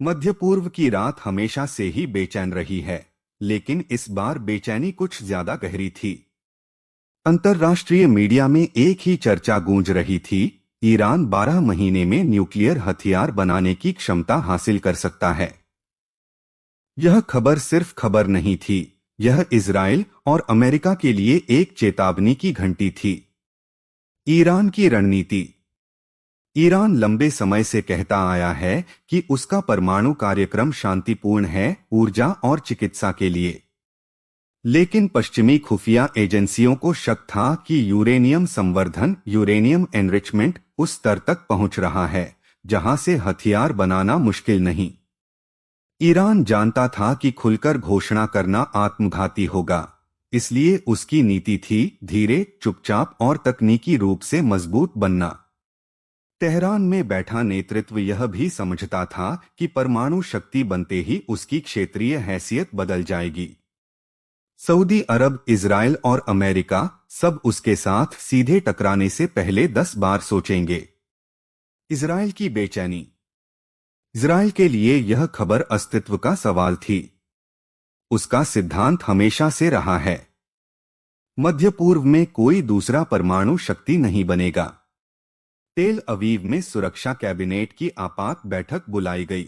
मध्य पूर्व की रात हमेशा से ही बेचैन रही है, लेकिन इस बार बेचैनी कुछ ज्यादा गहरी थी। अंतर्राष्ट्रीय मीडिया में एक ही चर्चा गूंज रही थी। ईरान 12 महीने में न्यूक्लियर हथियार बनाने की क्षमता हासिल कर सकता है। यह खबर सिर्फ खबर नहीं थी, यह इजराइल और अमेरिका के लिए एक चेतावनी की घंटी थी। ईरान की रणनीति। ईरान लंबे समय से कहता आया है कि उसका परमाणु कार्यक्रम शांतिपूर्ण है, ऊर्जा और चिकित्सा के लिए। लेकिन पश्चिमी खुफिया एजेंसियों को शक था कि यूरेनियम संवर्धन, यूरेनियम एनरिचमेंट उस स्तर तक पहुंच रहा है जहां से हथियार बनाना मुश्किल नहीं। ईरान जानता था कि खुलकर घोषणा करना आत्मघाती होगा, इसलिए उसकी नीति थी धीरे, चुपचाप और तकनीकी रूप से मजबूत बनना। तेहरान में बैठा नेतृत्व यह भी समझता था कि परमाणु शक्ति बनते ही उसकी क्षेत्रीय हैसियत बदल जाएगी। सऊदी अरब, इजराइल और अमेरिका सब उसके साथ सीधे टकराने से पहले 10 बार सोचेंगे। इजराइल की बेचैनी। इजराइल के लिए यह खबर अस्तित्व का सवाल थी। उसका सिद्धांत हमेशा से रहा है, मध्य पूर्व में कोई दूसरा परमाणु शक्ति नहीं बनेगा। तेल अवीव में सुरक्षा कैबिनेट की आपात बैठक बुलाई गई।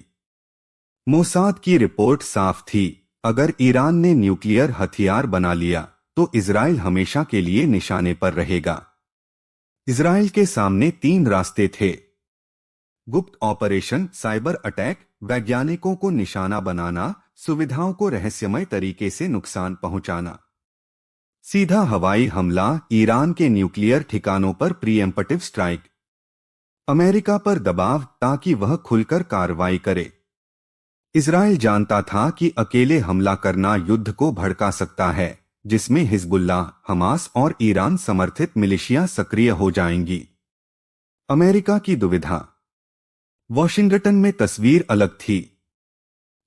मोसाद की रिपोर्ट साफ थी, अगर ईरान ने न्यूक्लियर हथियार बना लिया तो इजराइल हमेशा के लिए निशाने पर रहेगा। इजराइल के सामने 3 रास्ते थे: गुप्त ऑपरेशन, साइबर अटैक, वैज्ञानिकों को निशाना बनाना, सुविधाओं को रहस्यमय तरीके से नुकसान पहुंचाना। सीधा हवाई हमला, ईरान के न्यूक्लियर ठिकानों पर प्रीएम्प्टिव स्ट्राइक। अमेरिका पर दबाव ताकि वह खुलकर कार्रवाई करे। इजराइल जानता था कि अकेले हमला करना युद्ध को भड़का सकता है, जिसमें हिजबुल्लाह, हमास और ईरान समर्थित मिलिशिया सक्रिय हो जाएंगी। अमेरिका की दुविधा। वॉशिंगटन में तस्वीर अलग थी।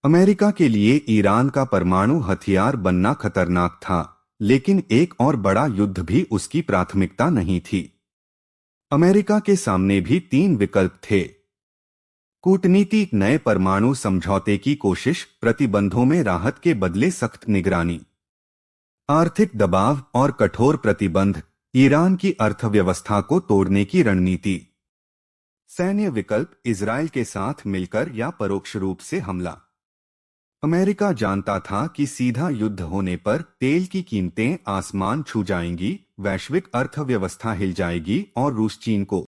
अमेरिका के लिए ईरान का परमाणु हथियार बनना खतरनाक था, लेकिन एक और बड़ा युद्ध भी उसकी प्राथमिकता नहीं थी। अमेरिका के सामने भी 3 विकल्प थे: कूटनीति, नए परमाणु समझौते की कोशिश, प्रतिबंधों में राहत के बदले सख्त निगरानी। आर्थिक दबाव और कठोर प्रतिबंध, ईरान की अर्थव्यवस्था को तोड़ने की रणनीति। सैन्य विकल्प, इजराइल के साथ मिलकर या परोक्ष रूप से हमला। अमेरिका जानता था कि सीधा युद्ध होने पर तेल की कीमतें आसमान छू जाएंगी, वैश्विक अर्थव्यवस्था हिल जाएगी और रूस चीन को